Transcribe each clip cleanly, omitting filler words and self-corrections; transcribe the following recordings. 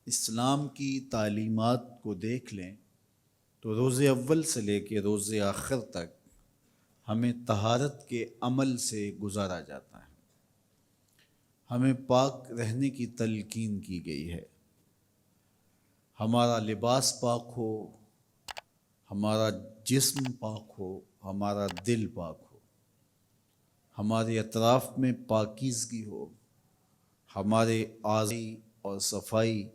اسلام کی تعلیمات کو دیکھ لیں تو روز اول سے لے کے روز آخر تک ہمیں طہارت کے عمل سے گزارا جاتا ہے۔ ہمیں پاک رہنے کی تلقین کی گئی ہے۔ ہمارا لباس پاک ہو، ہمارا جسم پاک ہو، ہمارا دل پاک ہو، ہمارے اطراف میں پاکیزگی ہو، ہمارے اعضاء اور صفائی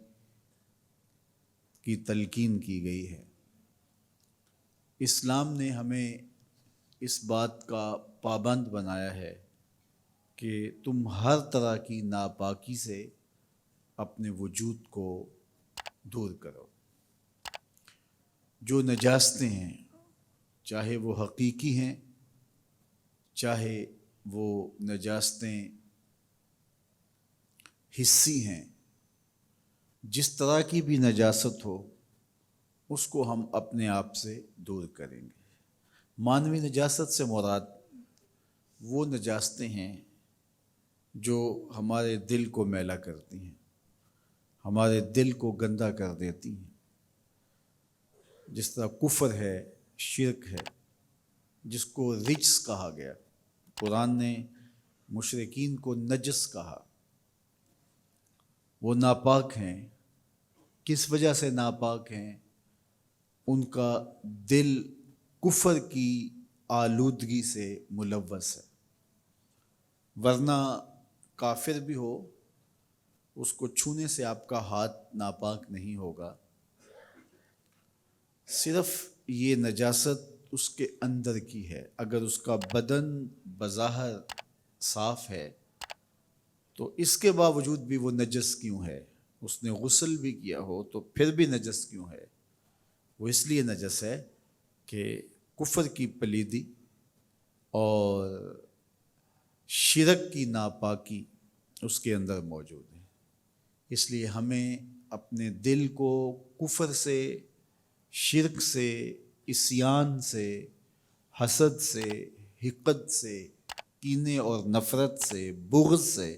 کی تلقین کی گئی ہے۔ اسلام نے ہمیں اس بات کا پابند بنایا ہے کہ تم ہر طرح کی ناپاکی سے اپنے وجود کو دور کرو۔ جو نجاستیں ہیں، چاہے وہ حقیقی ہیں، چاہے وہ نجاستیں حسی ہیں، جس طرح کی بھی نجاست ہو اس کو ہم اپنے آپ سے دور کریں گے۔ معنوی نجاست سے مراد وہ نجاستیں ہیں جو ہمارے دل کو میلا کرتی ہیں، ہمارے دل کو گندا کر دیتی ہیں، جس طرح کفر ہے، شرک ہے، جس کو رجس کہا گیا۔ قرآن نے مشرکین کو نجس کہا۔ وہ ناپاک ہیں۔ کس وجہ سے ناپاک ہیں؟ ان کا دل کفر کی آلودگی سے ملوث ہے، ورنہ کافر بھی ہو اس کو چھونے سے آپ کا ہاتھ ناپاک نہیں ہوگا۔ صرف یہ نجاست اس کے اندر کی ہے۔ اگر اس کا بدن بظاہر صاف ہے تو اس کے باوجود بھی وہ نجس کیوں ہے؟ اس نے غسل بھی کیا ہو تو پھر بھی نجس کیوں ہے؟ وہ اس لیے نجس ہے کہ کفر کی پلیدی اور شرک کی ناپاکی اس کے اندر موجود ہے۔ اس لیے ہمیں اپنے دل کو کفر سے، شرک سے، عصیان سے، حسد سے، حقد سے، کینے اور نفرت سے، بغض سے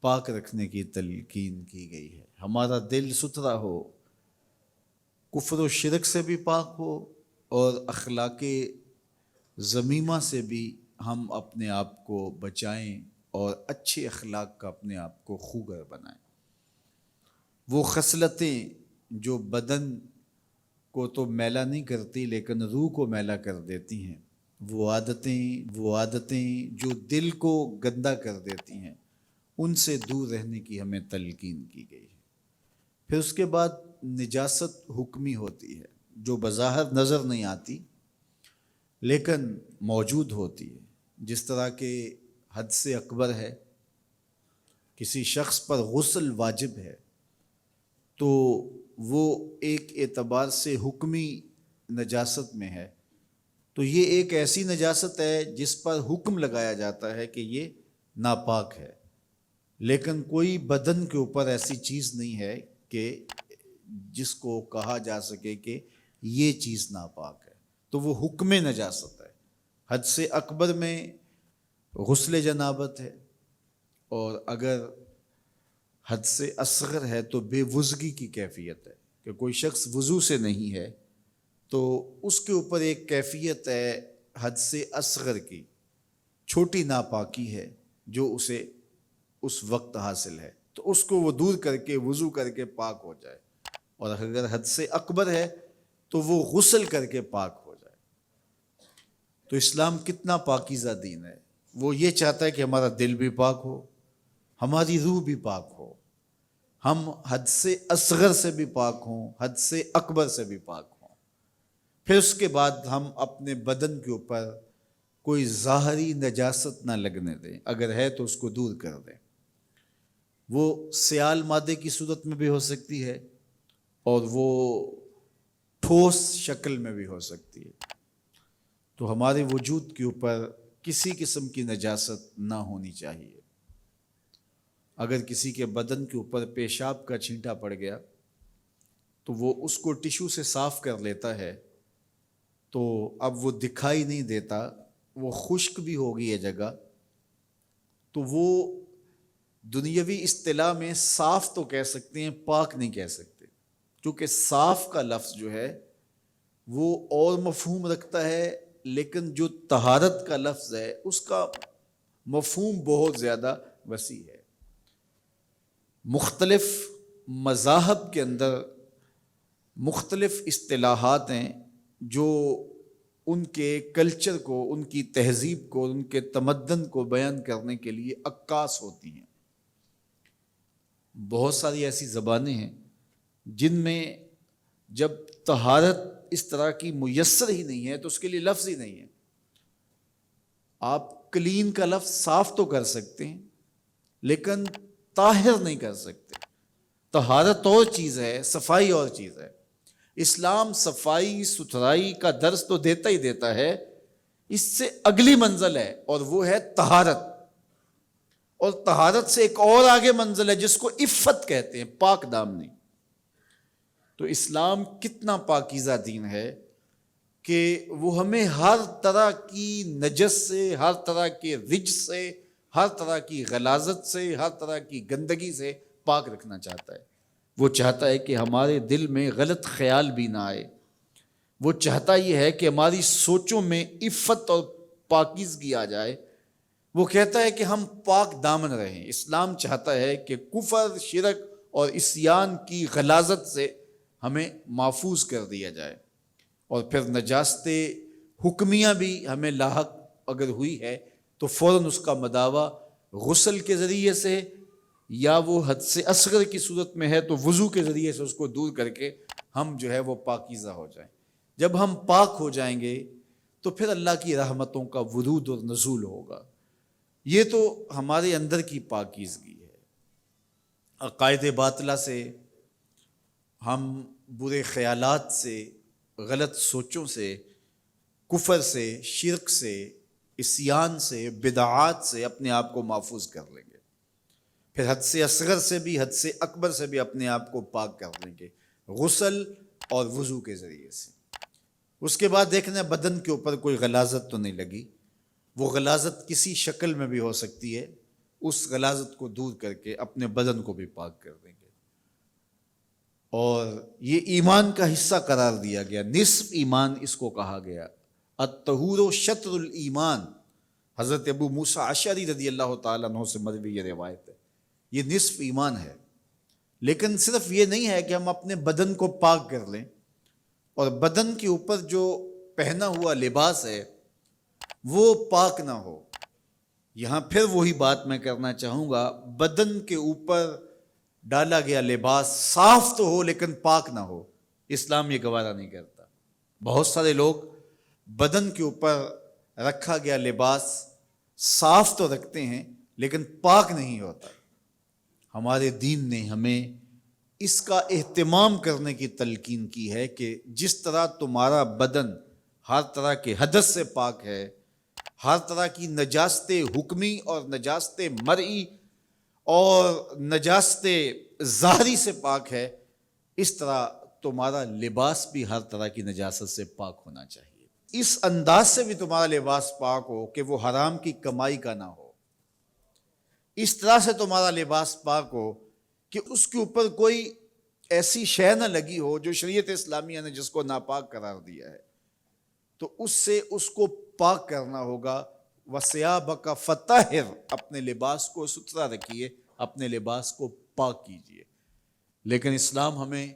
پاک رکھنے کی تلقین کی گئی ہے۔ ہمارا دل ستھرا ہو، کفر و شرک سے بھی پاک ہو، اور اخلاق ذمیمہ سے بھی ہم اپنے آپ کو بچائیں اور اچھے اخلاق کا اپنے آپ کو خوگر بنائیں۔ وہ خصلتیں جو بدن کو تو میلا نہیں کرتی لیکن روح کو میلا کر دیتی ہیں، وہ عادتیں جو دل کو گندا کر دیتی ہیں، ان سے دور رہنے کی ہمیں تلقین کی گئی ہے۔ پھر اس کے بعد نجاست حکمی ہوتی ہے، جو بظاہر نظر نہیں آتی لیکن موجود ہوتی ہے۔ جس طرح کہ حد سے اکبر ہے، کسی شخص پر غسل واجب ہے تو وہ ایک اعتبار سے حکمی نجاست میں ہے، تو یہ ایک ایسی نجاست ہے جس پر حکم لگایا جاتا ہے کہ یہ ناپاک ہے، لیکن کوئی بدن کے اوپر ایسی چیز نہیں ہے کہ جس کو کہا جا سکے کہ یہ چیز ناپاک ہے، تو وہ حکم نجاست ہے۔ حد سے اکبر میں غسل جنابت ہے، اور اگر حد سے اصغر ہے تو بے وضوئی کی کیفیت ہے کہ کوئی شخص وضو سے نہیں ہے تو اس کے اوپر ایک کیفیت ہے حد سے اصغر کی، چھوٹی ناپاکی ہے جو اسے اس وقت حاصل ہے، تو اس کو وہ دور کر کے وضو کر کے پاک ہو جائے، اور اگر حد سے اکبر ہے تو وہ غسل کر کے پاک ہو جائے۔ تو اسلام کتنا پاکیزہ دین ہے۔ وہ یہ چاہتا ہے کہ ہمارا دل بھی پاک ہو، ہماری روح بھی پاک ہو، ہم حد سے اصغر سے بھی پاک ہوں، حد سے اکبر سے بھی پاک ہوں۔ پھر اس کے بعد ہم اپنے بدن کے اوپر کوئی ظاہری نجاست نہ لگنے دیں، اگر ہے تو اس کو دور کر دیں۔ وہ سیال مادے کی صورت میں بھی ہو سکتی ہے اور وہ ٹھوس شکل میں بھی ہو سکتی ہے، تو ہمارے وجود کے اوپر کسی قسم کی نجاست نہ ہونی چاہیے۔ اگر کسی کے بدن کے اوپر پیشاب کا چھینٹا پڑ گیا تو وہ اس کو ٹشو سے صاف کر لیتا ہے، تو اب وہ دکھائی نہیں دیتا، وہ خشک بھی ہوگی یہ جگہ، تو وہ دنیاوی اصطلاح میں صاف تو کہہ سکتے ہیں، پاک نہیں کہہ سکتے، کیونکہ صاف کا لفظ جو ہے وہ اور مفہوم رکھتا ہے، لیکن جو طہارت کا لفظ ہے اس کا مفہوم بہت زیادہ وسیع ہے۔ مختلف مذاہب کے اندر مختلف اصطلاحات ہیں جو ان کے کلچر کو، ان کی تہذیب کو، ان کے تمدن کو بیان کرنے کے لیے عکاس ہوتی ہیں۔ بہت ساری ایسی زبانیں ہیں جن میں جب طہارت اس طرح کی میسر ہی نہیں ہے تو اس کے لیے لفظ ہی نہیں ہے۔ آپ کلین کا لفظ صاف تو کر سکتے ہیں لیکن طاہر نہیں کر سکتے۔ طہارت اور چیز ہے، صفائی اور چیز ہے۔ اسلام صفائی ستھرائی کا درس تو دیتا ہی دیتا ہے، اس سے اگلی منزل ہے اور وہ ہے طہارت، اور طہارت سے ایک اور آگے منزل ہے جس کو عفت کہتے ہیں، پاک دامنی۔ تو اسلام کتنا پاکیزہ دین ہے کہ وہ ہمیں ہر طرح کی نجس سے، ہر طرح کے رجس سے، ہر طرح کی غلاظت سے، ہر طرح کی گندگی سے پاک رکھنا چاہتا ہے۔ وہ چاہتا ہے کہ ہمارے دل میں غلط خیال بھی نہ آئے، وہ چاہتا یہ ہے کہ ہماری سوچوں میں عفت اور پاکیزگی آ جائے۔ وہ کہتا ہے کہ ہم پاک دامن رہیں۔ اسلام چاہتا ہے کہ کفر، شرک اور عصیان کی غلاظت سے ہمیں محفوظ کر دیا جائے، اور پھر نجاست حکمیہ بھی ہمیں لاحق اگر ہوئی ہے تو فوراً اس کا مداوع غسل کے ذریعے سے، یا وہ حد سے اصغر کی صورت میں ہے تو وضو کے ذریعے سے اس کو دور کر کے ہم جو ہے وہ پاکیزہ ہو جائیں۔ جب ہم پاک ہو جائیں گے تو پھر اللہ کی رحمتوں کا ورود اور نزول ہوگا۔ یہ تو ہمارے اندر کی پاکیزگی ہے۔ عقائد باطلہ سے، ہم برے خیالات سے، غلط سوچوں سے، کفر سے، شرک سے، عصیان سے، بدعات سے اپنے آپ کو محفوظ کر لیں گے۔ پھر حد سے اصغر سے بھی، حد سے اکبر سے بھی اپنے آپ کو پاک کر لیں گے غسل اور وضو کے ذریعے سے۔ اس کے بعد دیکھنا بدن کے اوپر کوئی غلاظت تو نہیں لگی، وہ غلاظت کسی شکل میں بھی ہو سکتی ہے، اس غلاظت کو دور کر کے اپنے بدن کو بھی پاک کر دیں گے۔ اور یہ ایمان کا حصہ قرار دیا گیا، نصف ایمان اس کو کہا گیا۔ الطہور شطر الایمان، حضرت ابو موسیٰ اشعری رضی اللہ تعالیٰ عنہ سے مروی یہ روایت ہے۔ یہ نصف ایمان ہے، لیکن صرف یہ نہیں ہے کہ ہم اپنے بدن کو پاک کر لیں اور بدن کے اوپر جو پہنا ہوا لباس ہے وہ پاک نہ ہو۔ یہاں پھر وہی بات میں کرنا چاہوں گا، بدن کے اوپر ڈالا گیا لباس صاف تو ہو لیکن پاک نہ ہو، اسلام یہ گوارا نہیں کرتا۔ بہت سارے لوگ بدن کے اوپر رکھا گیا لباس صاف تو رکھتے ہیں لیکن پاک نہیں ہوتا۔ ہمارے دین نے ہمیں اس کا اہتمام کرنے کی تلقین کی ہے کہ جس طرح تمہارا بدن ہر طرح کے حدث سے پاک ہے، ہر طرح کی نجاست حکمی اور نجاست مرئی اور نجاست ظاہری سے پاک ہے، اس طرح تمہارا لباس بھی ہر طرح کی نجاست سے پاک ہونا چاہیے۔ اس انداز سے بھی تمہارا لباس پاک ہو کہ وہ حرام کی کمائی کا نہ ہو، اس طرح سے تمہارا لباس پاک ہو کہ اس کے اوپر کوئی ایسی شے نہ لگی ہو جو شریعت اسلامیہ نے جس کو ناپاک قرار دیا ہے، تو اس سے اس کو پاک کرنا ہوگا۔ وَثِيَابَكَ فَطَهِّرْ، اپنے لباس کو ستھرا رکھیے، اپنے لباس کو پاک کیجیے۔ لیکن اسلام ہمیں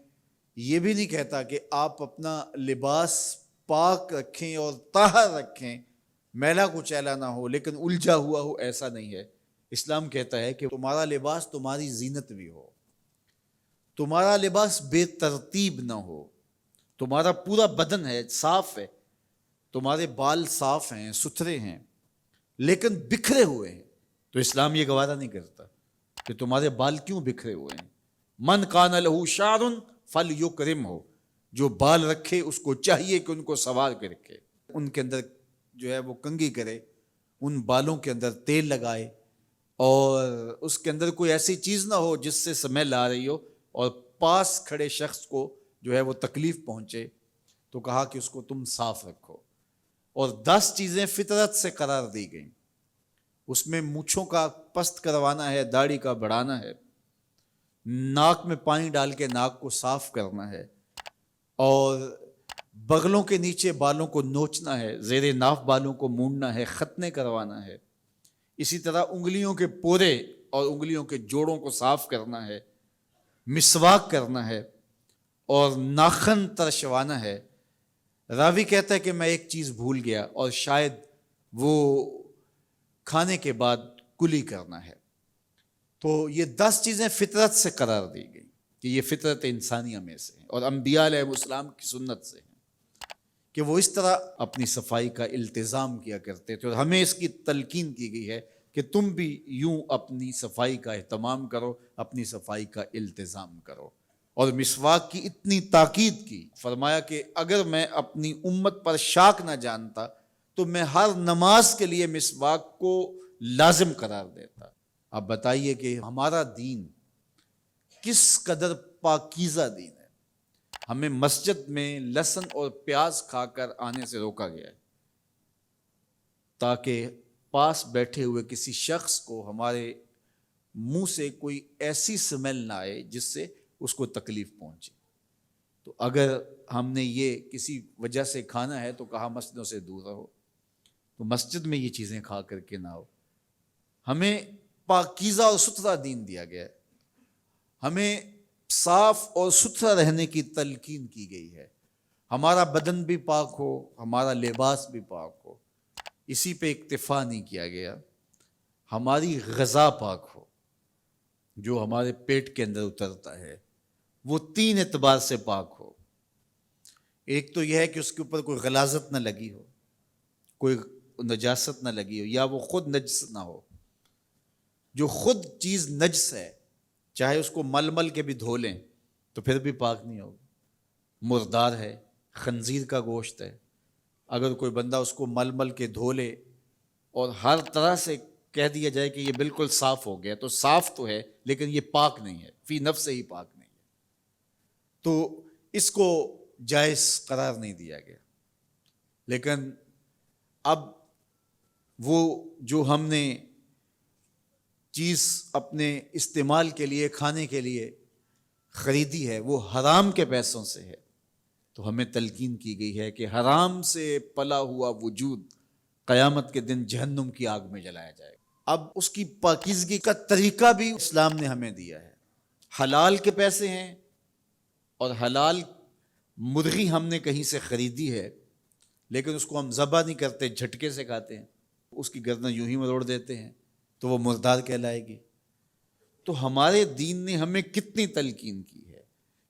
یہ بھی نہیں کہتا کہ آپ اپنا لباس پاک رکھیں اور طاہر رکھیں، میلا کچیلا نہ ہو لیکن الجھا ہوا ہو، ایسا نہیں ہے۔ اسلام کہتا ہے کہ تمہارا لباس تمہاری زینت بھی ہو، تمہارا لباس بے ترتیب نہ ہو، تمہارا پورا بدن ہے صاف ہے، تمہارے بال صاف ہیں، ستھرے ہیں، لیکن بکھرے ہوئے ہیں، تو اسلام یہ گوارا نہیں کرتا کہ تمہارے بال کیوں بکھرے ہوئے ہیں۔ من کان لہ شعر فلیکرمہ، جو بال رکھے اس کو چاہیے کہ ان کو سنوار کے رکھے، ان کے اندر جو ہے وہ کنگھی کرے، ان بالوں کے اندر تیل لگائے، اور اس کے اندر کوئی ایسی چیز نہ ہو جس سے سمیل آ رہی ہو اور پاس کھڑے شخص کو جو ہے وہ تکلیف پہنچے، تو کہا کہ اس کو تم صاف رکھو۔ اور 10 چیزیں فطرت سے قرار دی گئیں، اس میں مونچھوں کا پست کروانا ہے، داڑھی کا بڑھانا ہے، ناک میں پانی ڈال کے ناک کو صاف کرنا ہے، اور بغلوں کے نیچے بالوں کو نوچنا ہے، زیر ناف بالوں کو مونڈنا ہے، ختنے کروانا ہے، اسی طرح انگلیوں کے پورے اور انگلیوں کے جوڑوں کو صاف کرنا ہے، مسواک کرنا ہے اور ناخن ترشوانا ہے۔ راوی کہتا ہے کہ میں ایک چیز بھول گیا، اور شاید وہ کھانے کے بعد کلی کرنا ہے۔ تو یہ 10 چیزیں فطرت سے قرار دی گئی کہ یہ فطرت انسانیہ میں سے ہیں اور انبیاء علیہ السلام کی سنت سے ہیں کہ وہ اس طرح اپنی صفائی کا التزام کیا کرتے تھے، اور ہمیں اس کی تلقین کی گئی ہے کہ تم بھی یوں اپنی صفائی کا اہتمام کرو، اپنی صفائی کا التزام کرو۔ اور مسواک کی اتنی تاکید کی، فرمایا کہ اگر میں اپنی امت پر شاک نہ جانتا تو میں ہر نماز کے لیے مسواک کو لازم قرار دیتا۔ اب بتائیے کہ ہمارا دین کس قدر پاکیزہ دین ہے۔ ہمیں مسجد میں لہسن اور پیاز کھا کر آنے سے روکا گیا ہے تاکہ پاس بیٹھے ہوئے کسی شخص کو ہمارے منہ سے کوئی ایسی سمیل نہ آئے جس سے اس کو تکلیف پہنچے۔ تو اگر ہم نے یہ کسی وجہ سے کھانا ہے تو کہا مسجدوں سے دور رہو، تو مسجد میں یہ چیزیں کھا کر کے نہ ہو۔ ہمیں پاکیزہ اور ستھرا دین دیا گیا ہے، ہمیں صاف اور ستھرا رہنے کی تلقین کی گئی ہے، ہمارا بدن بھی پاک ہو، ہمارا لباس بھی پاک ہو۔ اسی پہ اکتفا نہیں کیا گیا، ہماری غذا پاک ہو، جو ہمارے پیٹ کے اندر اترتا ہے وہ 3 اعتبار سے پاک ہو۔ ایک تو یہ ہے کہ اس کے اوپر کوئی غلاظت نہ لگی ہو، کوئی نجاست نہ لگی ہو، یا وہ خود نجس نہ ہو۔ جو خود چیز نجس ہے چاہے اس کو مل مل کے بھی دھو لیں تو پھر بھی پاک نہیں ہوگا۔ مردار ہے، خنزیر کا گوشت ہے، اگر کوئی بندہ اس کو مل مل کے دھو لے اور ہر طرح سے کہہ دیا جائے کہ یہ بالکل صاف ہو گیا، تو صاف تو ہے لیکن یہ پاک نہیں ہے، فی نفس سے ہی پاک نہیں ہے، تو اس کو جائز قرار نہیں دیا گیا۔ لیکن اب وہ جو ہم نے چیز اپنے استعمال کے لیے، کھانے کے لیے خریدی ہے وہ حرام کے پیسوں سے ہے، تو ہمیں تلقین کی گئی ہے کہ حرام سے پلا ہوا وجود قیامت کے دن جہنم کی آگ میں جلایا جائے گا۔ اب اس کی پاکیزگی کا طریقہ بھی اسلام نے ہمیں دیا ہے۔ حلال کے پیسے ہیں، اور حلال مرغی ہم نے کہیں سے خریدی ہے لیکن اس کو ہم ذبح نہیں کرتے، جھٹکے سے کھاتے ہیں، اس کی گردن یوں ہی مروڑ دیتے ہیں تو وہ مردار کہلائے گی۔ تو ہمارے دین نے ہمیں کتنی تلقین کی ہے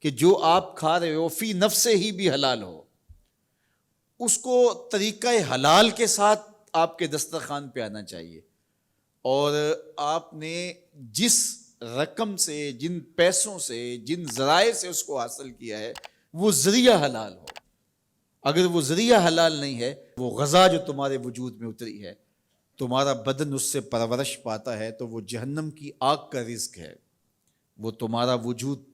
کہ جو آپ کھا رہے ہو فی نفس ہی بھی حلال ہو، اس کو طریقہ حلال کے ساتھ آپ کے دسترخوان پہ آنا چاہیے، اور آپ نے جس رقم سے، جن پیسوں سے، جن ذرائع سے اس کو حاصل کیا ہے وہ ذریعہ حلال ہو۔ اگر وہ ذریعہ حلال نہیں ہے، وہ غذا جو تمہارے وجود میں اتری ہے، تمہارا بدن اس سے پرورش پاتا ہے تو وہ جہنم کی آگ کا رزق ہے، وہ تمہارا وجود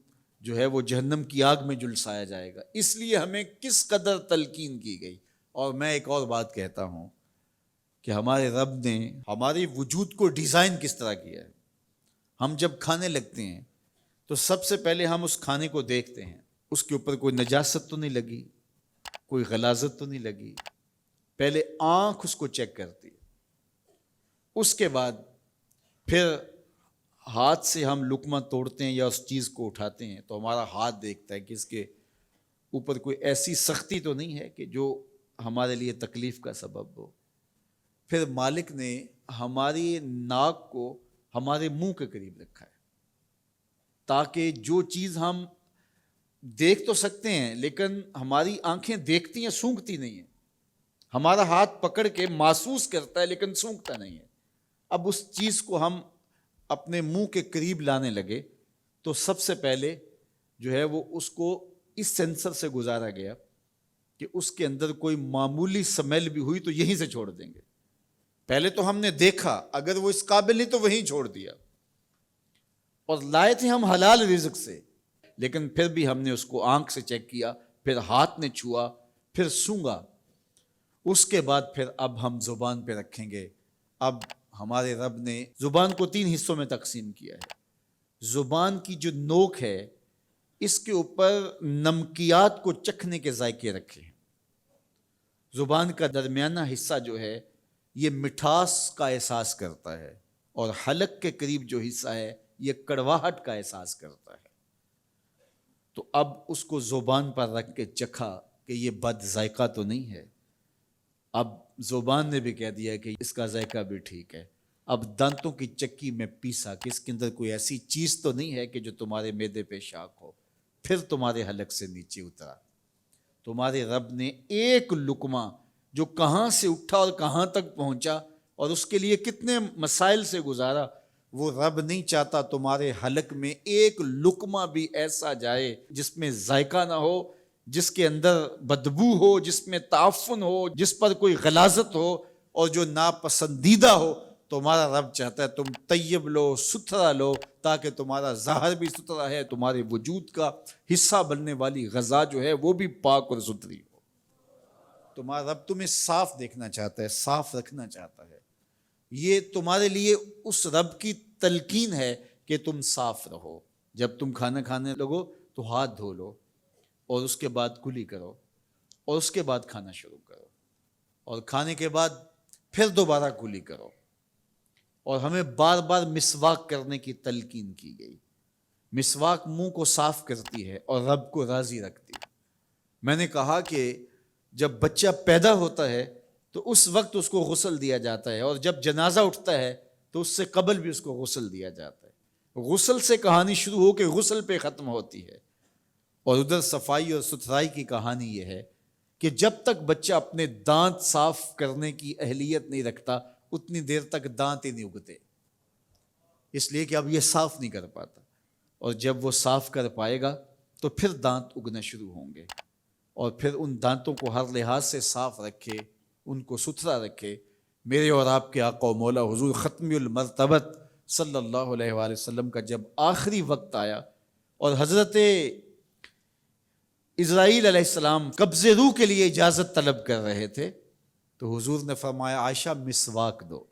جو ہے وہ جہنم کی آگ میں جلسایا جائے گا۔ اس لیے ہمیں کس قدر تلقین کی گئی۔ اور میں ایک اور بات کہتا ہوں کہ ہمارے رب نے ہمارے وجود کو ڈیزائن کس طرح کیا ہے۔ ہم جب کھانے لگتے ہیں تو سب سے پہلے ہم اس کھانے کو دیکھتے ہیں، اس کے اوپر کوئی نجاست تو نہیں لگی، کوئی غلاظت تو نہیں لگی، پہلے آنکھ اس کو چیک کرتی ہے، اس کے بعد پھر ہاتھ سے ہم لقمہ توڑتے ہیں یا اس چیز کو اٹھاتے ہیں تو ہمارا ہاتھ دیکھتا ہے کہ اس کے اوپر کوئی ایسی سختی تو نہیں ہے کہ جو ہمارے لیے تکلیف کا سبب ہو۔ پھر مالک نے ہماری ناک کو ہمارے منہ کے قریب رکھا ہے تاکہ جو چیز ہم دیکھ تو سکتے ہیں لیکن ہماری آنکھیں دیکھتی ہیں، سونگھتی نہیں ہیں، ہمارا ہاتھ پکڑ کے محسوس کرتا ہے لیکن سونگھتا نہیں ہے۔ اب اس چیز کو ہم اپنے منہ کے قریب لانے لگے تو سب سے پہلے جو ہے وہ اس کو اس سینسر سے گزارا گیا کہ اس کے اندر کوئی معمولی سمیل بھی ہوئی تو یہیں سے چھوڑ دیں گے۔ پہلے تو ہم نے دیکھا، اگر وہ اس قابل نہیں تو وہیں چھوڑ دیا، اور لائے تھے ہم حلال رزق سے، لیکن پھر بھی ہم نے اس کو آنکھ سے چیک کیا، پھر ہاتھ نے چھوا، پھر سونگا، اس کے بعد پھر اب ہم زبان پہ رکھیں گے۔ اب ہمارے رب نے زبان کو 3 حصوں میں تقسیم کیا ہے. زبان کی جو نوک ہے اس کے اوپر نمکیات کو چکھنے کے ذائقے رکھے ہیں. زبان کا درمیانہ حصہ جو ہے یہ مٹھاس کا احساس کرتا ہے، اور حلق کے قریب جو حصہ ہے یہ کڑواہٹ کا احساس کرتا ہے. تو اب اس کو زبان پر رکھ کے چکھا کہ یہ بد ذائقہ تو نہیں ہے. اب زبان نے بھی کہہ دیا کہ اس کا ذائقہ بھی ٹھیک ہے. اب دانتوں کی چکی میں پیسا کہ اس کے اندر کوئی ایسی چیز تو نہیں ہے کہ جو تمہارے معدے پہ شاک ہو. پھر تمہارے حلق سے نیچے اترا. تمہارے رب نے ایک لقمہ جو کہاں سے اٹھا اور کہاں تک پہنچا اور اس کے لیے کتنے مسائل سے گزارا، وہ رب نہیں چاہتا تمہارے حلق میں ایک لقمہ بھی ایسا جائے جس میں ذائقہ نہ ہو، جس کے اندر بدبو ہو، جس میں تعفن ہو، جس پر کوئی غلاظت ہو اور جو ناپسندیدہ ہو. تمہارا رب چاہتا ہے تم طیب لو، ستھرا لو، تاکہ تمہارا ظاہر بھی ستھرا ہے، تمہارے وجود کا حصہ بننے والی غذا جو ہے وہ بھی پاک اور ستھری ہو. تمہارا رب تمہیں صاف دیکھنا چاہتا ہے، صاف رکھنا چاہتا ہے. یہ تمہارے لیے اس رب کی تلقین ہے کہ تم صاف رہو. جب تم کھانا کھانے لگو تو ہاتھ دھو لو، اور اس کے بعد کلی کرو، اور اس کے بعد کھانا شروع کرو، اور کھانے کے بعد پھر دوبارہ کلی کرو. اور ہمیں بار بار مسواک کرنے کی تلقین کی گئی. مسواک منہ کو صاف کرتی ہے اور رب کو راضی رکھتی ہے. میں نے کہا کہ جب بچہ پیدا ہوتا ہے تو اس وقت اس کو غسل دیا جاتا ہے، اور جب جنازہ اٹھتا ہے تو اس سے قبل بھی اس کو غسل دیا جاتا ہے. غسل سے کہانی شروع ہو کے غسل پہ ختم ہوتی ہے. اور ادھر صفائی اور ستھرائی کی کہانی یہ ہے کہ جب تک بچہ اپنے دانت صاف کرنے کی اہلیت نہیں رکھتا اتنی دیر تک دانت ہی نہیں اگتے، اس لیے کہ اب یہ صاف نہیں کر پاتا. اور جب وہ صاف کر پائے گا تو پھر دانت اگنا شروع ہوں گے، اور پھر ان دانتوں کو ہر لحاظ سے صاف رکھے، ان کو ستھرا رکھے. میرے اور آپ کے آقا و مولا حضور ختم المرتبت صلی اللہ علیہ وآلہ وسلم کا جب آخری وقت آیا اور حضرت اسرائیل علیہ السلام قبض روح کے لیے اجازت طلب کر رہے تھے تو حضور نے فرمایا عائشہ مسواک دو.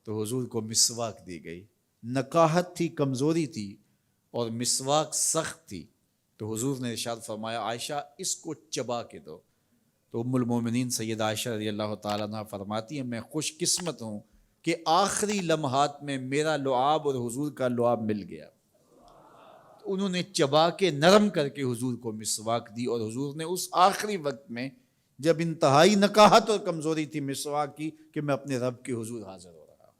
تو حضور کو مسواک دی گئی. نکاحت تھی، کمزوری تھی، اور مسواک سخت تھی، تو حضور نے ارشاد فرمایا عائشہ اس کو چبا کے دو. تو ام المومنین سیدہ عائشہ رضی اللہ تعالیٰ عنہ فرماتی ہیں میں خوش قسمت ہوں کہ آخری لمحات میں میرا لعاب اور حضور کا لعاب مل گیا. انہوں نے چبا کے نرم کر کے حضور کو مسواک دی، اور حضور نے اس آخری وقت میں جب انتہائی نکاحت اور کمزوری تھی مسواک کی کہ میں اپنے رب کے حضور حاضر ہو رہا ہوں.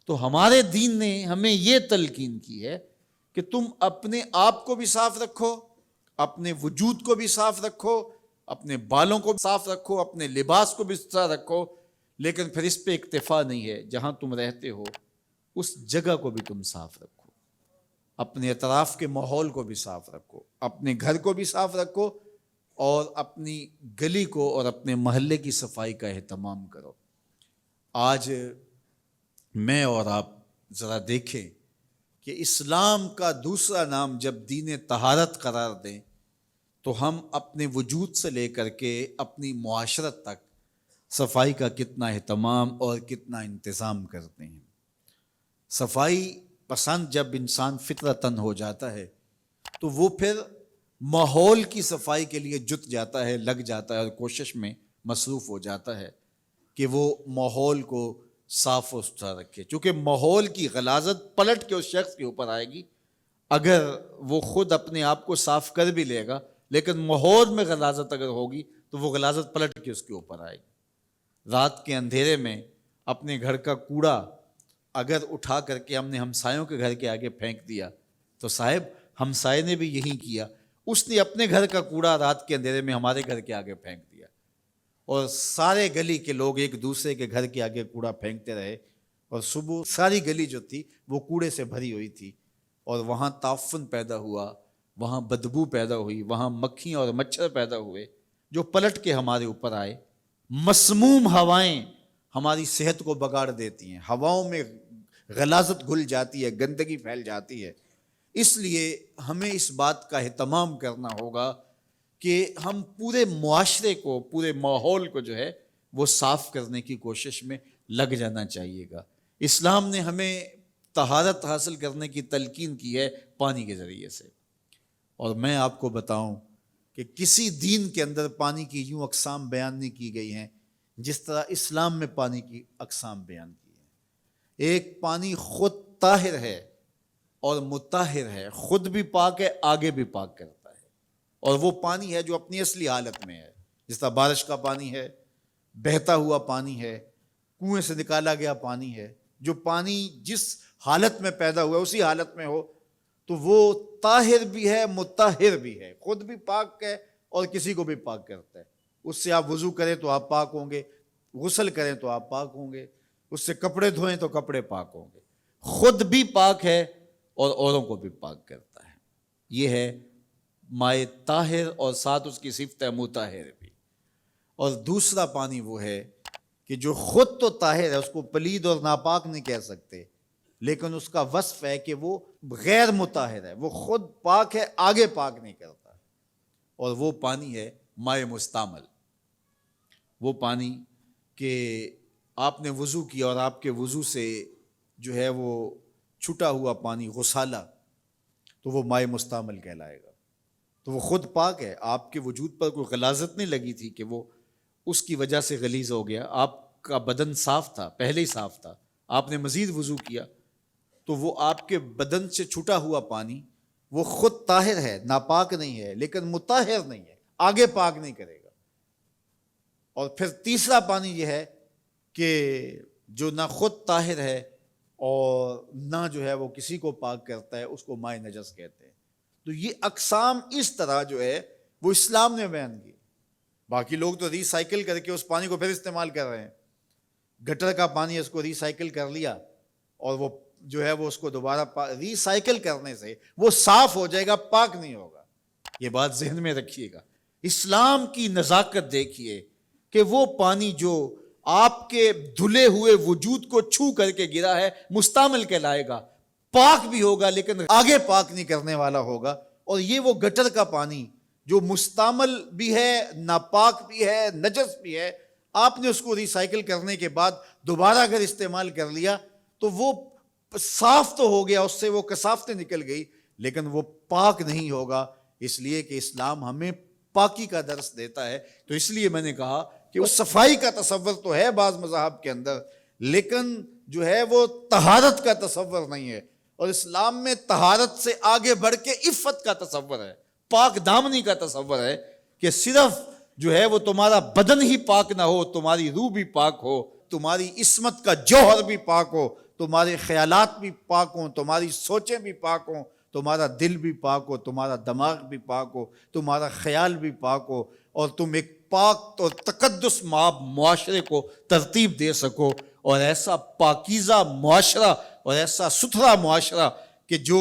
تو ہمارے دین نے ہمیں یہ تلقین کی ہے کہ تم اپنے آپ کو بھی صاف رکھو، اپنے وجود کو بھی صاف رکھو، اپنے بالوں کو صاف رکھو، اپنے لباس کو بھی صاف رکھو. لیکن پھر اس پہ اکتفا نہیں ہے، جہاں تم رہتے ہو اس جگہ کو بھی تم صاف رکھو، اپنے اطراف کے ماحول کو بھی صاف رکھو، اپنے گھر کو بھی صاف رکھو، اور اپنی گلی کو اور اپنے محلے کی صفائی کا اہتمام کرو. آج میں اور آپ ذرا دیکھیں کہ اسلام کا دوسرا نام جب دین طہارت قرار دیں تو ہم اپنے وجود سے لے کر کے اپنی معاشرت تک صفائی کا کتنا اہتمام اور کتنا انتظام کرتے ہیں. صفائی پسند جب انسان فطرتاً ہو جاتا ہے تو وہ پھر ماحول کی صفائی کے لیے جت جاتا ہے، لگ جاتا ہے، اور کوشش میں مصروف ہو جاتا ہے کہ وہ ماحول کو صاف و ستھرا رکھے. چونکہ ماحول کی غلاظت پلٹ کے اس شخص کے اوپر آئے گی. اگر وہ خود اپنے آپ کو صاف کر بھی لے گا لیکن ماحول میں غلاظت اگر ہوگی تو وہ غلاظت پلٹ کے اس کے اوپر آئے گی. رات کے اندھیرے میں اپنے گھر کا کوڑا اگر اٹھا کر کے ہم نے ہمسایوں کے گھر کے آگے پھینک دیا تو صاحب ہمسائے نے بھی یہی کیا، اس نے اپنے گھر کا کوڑا رات کے اندھیرے میں ہمارے گھر کے آگے پھینک دیا، اور سارے گلی کے لوگ ایک دوسرے کے گھر کے آگے کوڑا پھینکتے رہے، اور صبح ساری گلی جو تھی وہ کوڑے سے بھری ہوئی تھی، اور وہاں تعفن پیدا ہوا، وہاں بدبو پیدا ہوئی، وہاں مکھیاں اور مچھر پیدا ہوئے جو پلٹ کے ہمارے اوپر آئے. مسموم ہوائیں ہماری صحت کو بگاڑ دیتی ہیں، ہواؤں میں غلاظت گھل جاتی ہے، گندگی پھیل جاتی ہے. اس لیے ہمیں اس بات کا اہتمام کرنا ہوگا کہ ہم پورے معاشرے کو، پورے ماحول کو جو ہے وہ صاف کرنے کی کوشش میں لگ جانا چاہیے گا. اسلام نے ہمیں طہارت حاصل کرنے کی تلقین کی ہے پانی کے ذریعے سے. اور میں آپ کو بتاؤں کہ کسی دین کے اندر پانی کی یوں اقسام بیان نہیں کی گئی ہیں جس طرح اسلام میں پانی کی اقسام بیان کی ہیں. ایک پانی خود طاہر ہے اور مطہر ہے، خود بھی پاک ہے، آگے بھی پاک کرتا ہے. اور وہ پانی ہے جو اپنی اصلی حالت میں ہے، جس طرح بارش کا پانی ہے، بہتا ہوا پانی ہے، کنویں سے نکالا گیا پانی ہے. جو پانی جس حالت میں پیدا ہوا ہے اسی حالت میں ہو تو وہ طاہر بھی ہے، مطہر بھی ہے، خود بھی پاک ہے اور کسی کو بھی پاک کرتا ہے. اس سے آپ وضو کریں تو آپ پاک ہوں گے، غسل کریں تو آپ پاک ہوں گے، اس سے کپڑے دھوئیں تو کپڑے پاک ہوں گے. خود بھی پاک ہے اور اوروں کو بھی پاک کرتا ہے. یہ ہے مائے طاہر اور ساتھ اس کی صفت ہے مطہر بھی. اور دوسرا پانی وہ ہے کہ جو خود تو طاہر ہے، اس کو پلید اور ناپاک نہیں کہہ سکتے، لیکن اس کا وصف ہے کہ وہ غیر مطہر ہے، وہ خود پاک ہے، آگے پاک نہیں کرتا. اور وہ پانی ہے مائے مستعمل. وہ پانی کہ آپ نے وضو کیا اور آپ کے وضو سے جو ہے وہ چھٹا ہوا پانی غسالہ تو وہ مائے مستعمل کہلائے گا. تو وہ خود پاک ہے، آپ کے وجود پر کوئی غلاظت نہیں لگی تھی کہ وہ اس کی وجہ سے غلیظ ہو گیا. آپ کا بدن صاف تھا، پہلے ہی صاف تھا، آپ نے مزید وضو کیا تو وہ آپ کے بدن سے چھٹا ہوا پانی وہ خود طاہر ہے، ناپاک نہیں ہے، لیکن مطہر نہیں ہے، آگے پاک نہیں کرے گا. اور پھر تیسرا پانی یہ ہے کہ جو نہ خود طاہر ہے اور نہ جو ہے وہ کسی کو پاک کرتا ہے، اس کو مائے نجس کہتے ہیں. تو یہ اقسام اس طرح جو ہے وہ اسلام نے بیان کی. باقی لوگ تو ریسائیکل کر کے اس پانی کو پھر استعمال کر رہے ہیں. گٹر کا پانی اس کو ریسائیکل کر لیا اور وہ جو ہے وہ اس کو دوبارہ ریسائیکل کرنے سے وہ صاف ہو جائے گا، پاک نہیں ہوگا. یہ بات ذہن میں رکھیے گا. اسلام کی نزاکت دیکھیے کہ وہ پانی جو آپ کے دھلے ہوئے وجود کو چھو کر کے گرا ہے مستعمل کہلائے گا، پاک بھی ہوگا لیکن آگے پاک نہیں کرنے والا ہوگا. اور یہ وہ گٹر کا پانی جو مستعمل بھی ہے، ناپاک بھی ہے، نجس بھی ہے، آپ نے اس کو ریسائیکل کرنے کے بعد دوبارہ اگر استعمال کر لیا تو وہ صاف تو ہو گیا، اس سے وہ کثافتیں نکل گئی، لیکن وہ پاک نہیں ہوگا. اس لیے کہ اسلام ہمیں پاکی کا درس دیتا ہے. تو اس لیے میں نے کہا کہ وہ صفائی کا تصور تو ہے بعض مذاہب کے اندر، لیکن جو ہے وہ طہارت کا تصور نہیں ہے. اور اسلام میں طہارت سے آگے بڑھ کے عفت کا تصور ہے، پاک دامنی کا تصور ہے کہ صرف جو ہے وہ تمہارا بدن ہی پاک نہ ہو، تمہاری روح بھی پاک ہو، تمہاری عصمت کا جوہر بھی پاک ہو، تمہارے خیالات بھی پاک ہوں، تمہاری سوچیں بھی پاک ہوں، تمہارا دل بھی پاک ہو، تمہارا دماغ بھی پاک ہو، تمہارا خیال بھی پاک ہو، اور تم ایک پاک اور تقدس معاشرے کو ترتیب دے سکو. اور ایسا پاکیزہ معاشرہ اور ایسا ستھرا معاشرہ کہ جو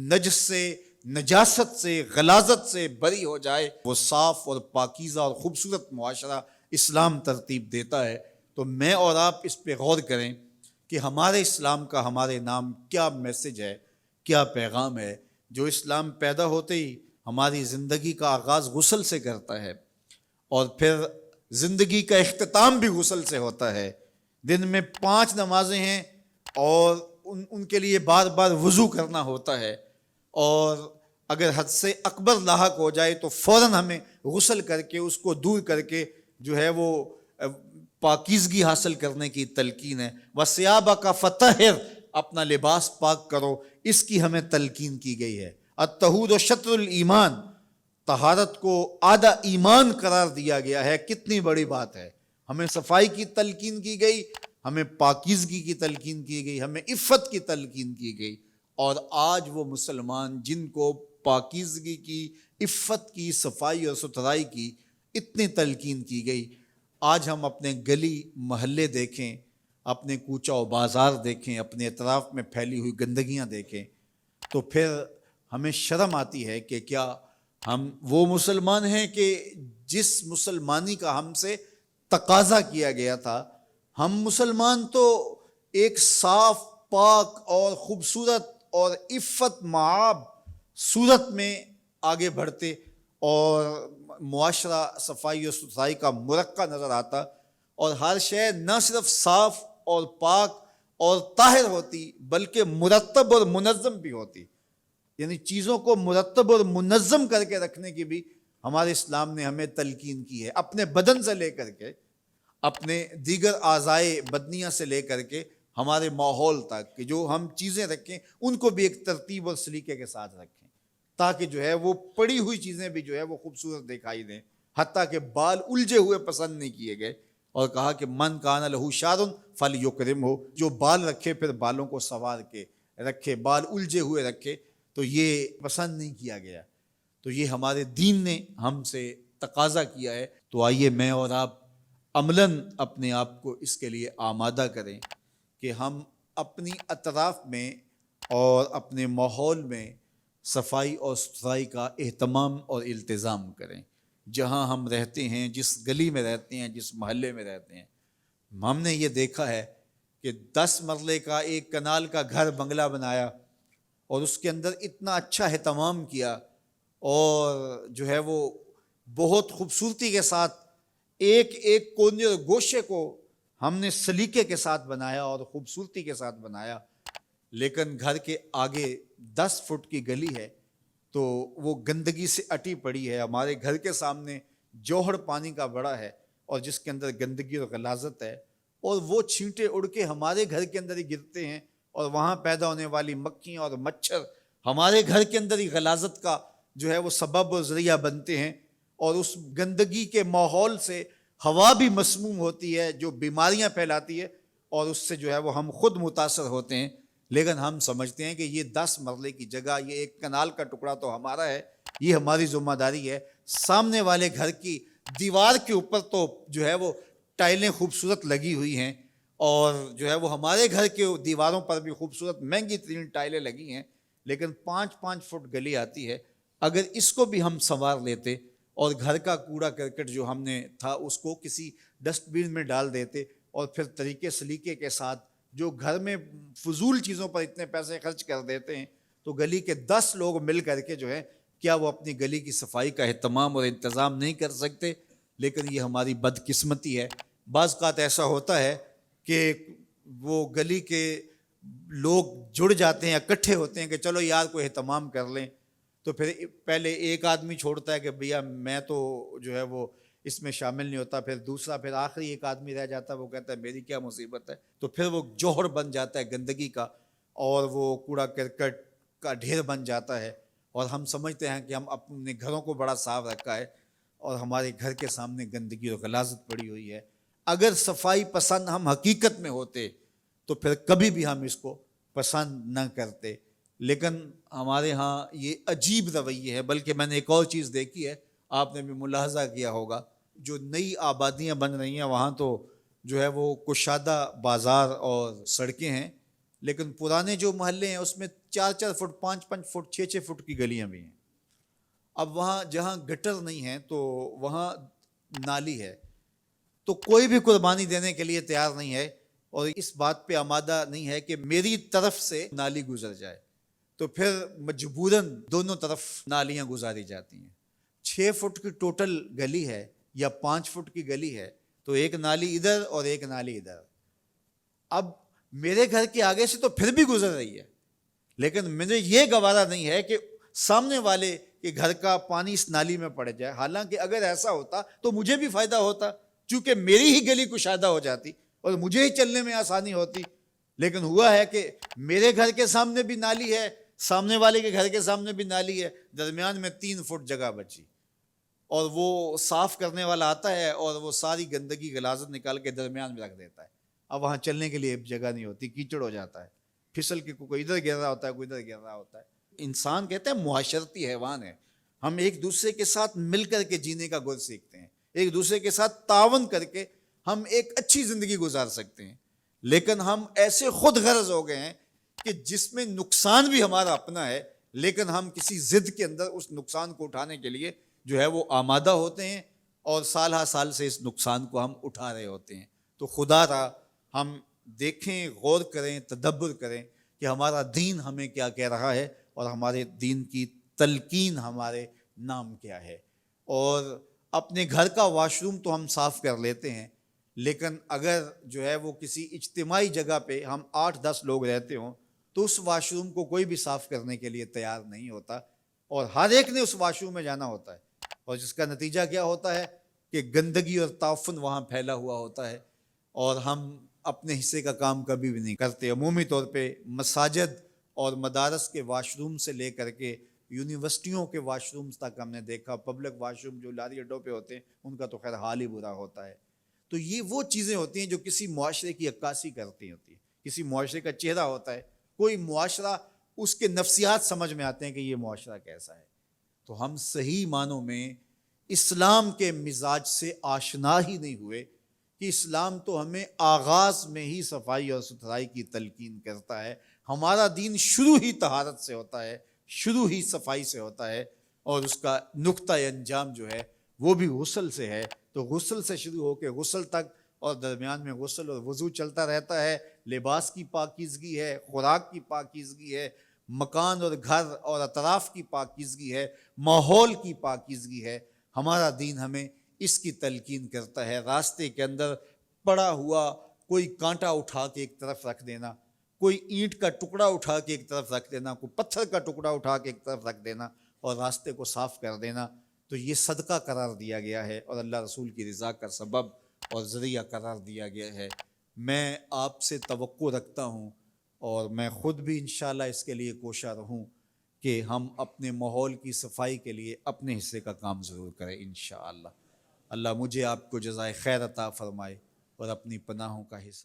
نجس سے، نجاست سے، غلاظت سے بری ہو جائے، وہ صاف اور پاکیزہ اور خوبصورت معاشرہ اسلام ترتیب دیتا ہے. تو میں اور آپ اس پہ غور کریں کہ ہمارے اسلام کا ہمارے نام کیا میسج ہے، کیا پیغام ہے. جو اسلام پیدا ہوتے ہی ہماری زندگی کا آغاز غسل سے کرتا ہے اور پھر زندگی کا اختتام بھی غسل سے ہوتا ہے. دن میں 5 نمازیں ہیں اور ان کے لیے بار بار وضو کرنا ہوتا ہے، اور اگر حد سے اکبر لاحق ہو جائے تو فوراً ہمیں غسل کر کے اس کو دور کر کے جو ہے وہ پاکیزگی حاصل کرنے کی تلقین ہے. وَثِيَابَكَ فَطَهِّرْ، اپنا لباس پاک کرو، اس کی ہمیں تلقین کی گئی ہے. الطہور شطر الایمان، طہارت کو آدھا ایمان قرار دیا گیا ہے. کتنی بڑی بات ہے. ہمیں صفائی کی تلقین کی گئی، ہمیں پاکیزگی کی تلقین کی گئی، ہمیں عفت کی تلقین کی گئی. اور آج وہ مسلمان جن کو پاکیزگی کی، عفت کی، صفائی اور ستھرائی کی اتنی تلقین کی گئی، آج ہم اپنے گلی محلے دیکھیں، اپنے کوچہ و بازار دیکھیں، اپنے اطراف میں پھیلی ہوئی گندگیاں دیکھیں تو پھر ہمیں شرم آتی ہے کہ کیا ہم وہ مسلمان ہیں کہ جس مسلمانی کا ہم سے تقاضا کیا گیا تھا. ہم مسلمان تو ایک صاف، پاک اور خوبصورت اور عفت مآب صورت میں آگے بڑھتے اور معاشرہ صفائی و ستھرائی کا مرقع نظر آتا، اور ہر شے نہ صرف صاف اور پاک اور طاہر ہوتی بلکہ مرتب اور منظم بھی ہوتی. یعنی چیزوں کو مرتب اور منظم کر کے رکھنے کی بھی ہمارے اسلام نے ہمیں تلقین کی ہے، اپنے بدن سے لے کر کے، اپنے دیگر اعضائے بدنیہ سے لے کر کے ہمارے ماحول تک کہ جو ہم چیزیں رکھیں ان کو بھی ایک ترتیب اور سلیقے کے ساتھ رکھیں، تاکہ جو ہے وہ پڑی ہوئی چیزیں بھی جو ہے وہ خوبصورت دکھائی دیں. حتیٰ کہ بال الجھے ہوئے پسند نہیں کیے گئے، اور کہا کہ من کان لہ شعر فلیکرم ہو، جو بال رکھے پھر بالوں کو سنوار کے رکھے، بال الجھے ہوئے رکھے تو یہ پسند نہیں کیا گیا. تو یہ ہمارے دین نے ہم سے تقاضا کیا ہے. تو آئیے میں اور آپ عملاً اپنے آپ کو اس کے لیے آمادہ کریں کہ ہم اپنی اطراف میں اور اپنے ماحول میں صفائی اور ستھرائی کا اہتمام اور التزام کریں. جہاں ہم رہتے ہیں، جس گلی میں رہتے ہیں، جس محلے میں رہتے ہیں، ہم نے یہ دیکھا ہے کہ 10 مرلے کا ایک کنال کا گھر بنگلہ بنایا اور اس کے اندر اتنا اچھا اہتمام کیا، اور جو ہے وہ بہت خوبصورتی کے ساتھ ایک ایک کونے اور گوشے کو ہم نے سلیقے کے ساتھ بنایا اور خوبصورتی کے ساتھ بنایا. لیکن گھر کے آگے 10 فٹ کی گلی ہے تو وہ گندگی سے اٹی پڑی ہے. ہمارے گھر کے سامنے جوہر پانی کا بڑا ہے اور جس کے اندر گندگی اور غلاظت ہے، اور وہ چھینٹے اڑ کے ہمارے گھر کے اندر ہی گرتے ہیں، اور وہاں پیدا ہونے والی مکھیاں اور مچھر ہمارے گھر کے اندر ہی غلاظت کا جو ہے وہ سبب و ذریعہ بنتے ہیں. اور اس گندگی کے ماحول سے ہوا بھی مسموم ہوتی ہے جو بیماریاں پھیلاتی ہے، اور اس سے جو ہے وہ ہم خود متاثر ہوتے ہیں. لیکن ہم سمجھتے ہیں کہ یہ 10 مرلے کی جگہ، یہ ایک کنال کا ٹکڑا تو ہمارا ہے، یہ ہماری ذمہ داری ہے. سامنے والے گھر کی دیوار کے اوپر تو جو ہے وہ ٹائلیں خوبصورت لگی ہوئی ہیں، اور جو ہے وہ ہمارے گھر کے دیواروں پر بھی خوبصورت مہنگی ترین ٹائلیں لگی ہیں، لیکن 5-5 فٹ گلی آتی ہے. اگر اس کو بھی ہم سنوار لیتے اور گھر کا کوڑا کرکٹ جو ہم نے تھا اس کو کسی ڈسٹ بین میں ڈال دیتے، اور پھر طریقے سلیقے کے ساتھ جو گھر میں فضول چیزوں پر اتنے پیسے خرچ کر دیتے ہیں، تو گلی کے 10 لوگ مل کر کے جو ہے کیا وہ اپنی گلی کی صفائی کا اہتمام اور انتظام نہیں کر سکتے؟ لیکن یہ ہماری بدقسمتی ہے. بعض اوقات ایسا ہوتا ہے کہ وہ گلی کے لوگ جڑ جاتے ہیں، اکٹھے ہوتے ہیں کہ چلو یار کوئی اہتمام کر لیں، تو پھر پہلے ایک آدمی چھوڑتا ہے کہ بھیا میں تو جو ہے وہ اس میں شامل نہیں ہوتا، پھر دوسرا، پھر آخری ایک آدمی رہ جاتا ہے، وہ کہتا ہے میری کیا مصیبت ہے. تو پھر وہ جوہر بن جاتا ہے گندگی کا، اور وہ کوڑا کرکٹ کا ڈھیر بن جاتا ہے. اور ہم سمجھتے ہیں کہ ہم اپنے گھروں کو بڑا صاف رکھا ہے، اور ہمارے گھر کے سامنے گندگی اور غلاظت پڑی ہوئی ہے. اگر صفائی پسند ہم حقیقت میں ہوتے تو پھر کبھی بھی ہم اس کو پسند نہ کرتے. لیکن ہمارے ہاں یہ عجیب رویہ ہے. بلکہ میں نے ایک اور چیز دیکھی ہے، آپ نے بھی ملاحظہ کیا ہوگا، جو نئی آبادیاں بن رہی ہیں وہاں تو جو ہے وہ کشادہ بازار اور سڑکیں ہیں، لیکن پرانے جو محلے ہیں اس میں 4-4 فٹ 5-5 فٹ 6-6 فٹ کی گلیاں بھی ہیں. اب وہاں جہاں گٹر نہیں ہے تو وہاں نالی ہے، تو کوئی بھی قربانی دینے کے لیے تیار نہیں ہے اور اس بات پہ آمادہ نہیں ہے کہ میری طرف سے نالی گزر جائے. تو پھر مجبوراً دونوں طرف نالیاں گزاری جاتی ہیں. 6 فٹ کی ٹوٹل گلی ہے یا 5 فٹ کی گلی ہے تو ایک نالی ادھر اور ایک نالی ادھر. اب میرے گھر کے آگے سے تو پھر بھی گزر رہی ہے، لیکن مجھے یہ گوارا نہیں ہے کہ سامنے والے کے گھر کا پانی اس نالی میں پڑ جائے. حالانکہ اگر ایسا ہوتا تو مجھے بھی فائدہ ہوتا، چونکہ میری ہی گلی کشادہ ہو جاتی اور مجھے ہی چلنے میں آسانی ہوتی. لیکن ہوا ہے کہ میرے گھر کے سامنے بھی نالی ہے، سامنے والے کے گھر کے سامنے بھی نالی ہے، درمیان میں 3 فٹ جگہ بچی، اور وہ صاف کرنے والا آتا ہے اور وہ ساری گندگی غلاظت نکال کے درمیان میں رکھ دیتا ہے. اب وہاں چلنے کے لیے جگہ نہیں ہوتی، کیچڑ ہو جاتا ہے، پھسل کے کوئی ادھر گر رہا ہوتا ہے، کوئی ادھر گر رہا ہوتا ہے. انسان کہتے ہیں معاشرتی حیوان ہے، ہم ایک دوسرے کے ساتھ مل کر کے جینے کا گر سیکھتے ہیں، ایک دوسرے کے ساتھ تعاون کر کے ہم ایک اچھی زندگی گزار سکتے ہیں. لیکن ہم ایسے خود غرض ہو گئے ہیں کہ جس میں نقصان بھی ہمارا اپنا ہے، لیکن ہم کسی ضد کے اندر اس نقصان کو اٹھانے کے لیے جو ہے وہ آمادہ ہوتے ہیں، اور سال ہر سال سے اس نقصان کو ہم اٹھا رہے ہوتے ہیں. تو خدا را ہم دیکھیں، غور کریں، تدبر کریں کہ ہمارا دین ہمیں کیا کہہ رہا ہے اور ہمارے دین کی تلقین ہمارے نام کیا ہے. اور اپنے گھر کا واش روم تو ہم صاف کر لیتے ہیں، لیکن اگر جو ہے وہ کسی اجتماعی جگہ پہ ہم 8-10 لوگ رہتے ہوں تو اس واش روم کو کوئی بھی صاف کرنے کے لیے تیار نہیں ہوتا، اور ہر ایک نے اس واش روم میں جانا ہوتا ہے، اور جس کا نتیجہ کیا ہوتا ہے کہ گندگی اور تعفن وہاں پھیلا ہوا ہوتا ہے، اور ہم اپنے حصے کا کام کبھی بھی نہیں کرتے۔ عمومی طور پہ مساجد اور مدارس کے واش روم سے لے کر کے یونیورسٹیوں کے واش رومز تک ہم نے دیکھا، پبلک واش روم جو لاری اڈوں پہ ہوتے ہیں ان کا تو خیر حال ہی برا ہوتا ہے۔ تو یہ وہ چیزیں ہوتی ہیں جو کسی معاشرے کی عکاسی کرتی ہوتی ہیں، کسی معاشرے کا چہرہ ہوتا ہے، کوئی معاشرہ اس کے نفسیات سمجھ میں آتے ہیں کہ یہ معاشرہ کیسا ہے۔ تو ہم صحیح معنوں میں اسلام کے مزاج سے آشنا ہی نہیں ہوئے کہ اسلام تو ہمیں آغاز میں ہی صفائی اور ستھرائی کی تلقین کرتا ہے۔ ہمارا دین شروع ہی طہارت سے ہوتا ہے، شروع ہی صفائی سے ہوتا ہے، اور اس کا نقطۂ انجام جو ہے وہ بھی غسل سے ہے۔ تو غسل سے شروع ہو کے غسل تک، اور درمیان میں غسل اور وضو چلتا رہتا ہے، لباس کی پاکیزگی ہے، خوراک کی پاکیزگی ہے، مکان اور گھر اور اطراف کی پاکیزگی ہے، ماحول کی پاکیزگی ہے۔ ہمارا دین ہمیں اس کی تلقین کرتا ہے۔ راستے کے اندر پڑا ہوا کوئی کانٹا اٹھا کے ایک طرف رکھ دینا، کوئی اینٹ کا ٹکڑا اٹھا کے ایک طرف رکھ دینا، کوئی پتھر کا ٹکڑا اٹھا کے ایک طرف رکھ دینا اور راستے کو صاف کر دینا، تو یہ صدقہ قرار دیا گیا ہے اور اللہ رسول کی رضا کا سبب اور ذریعہ قرار دیا گیا ہے۔ میں آپ سے توقع رکھتا ہوں، اور میں خود بھی انشاءاللہ اس کے لیے کوشاں رہوں کہ ہم اپنے ماحول کی صفائی کے لیے اپنے حصے کا کام ضرور کریں انشاءاللہ۔ اللہ مجھے آپ کو جزائے خیر عطا فرمائے اور اپنی پناہوں کا حصہ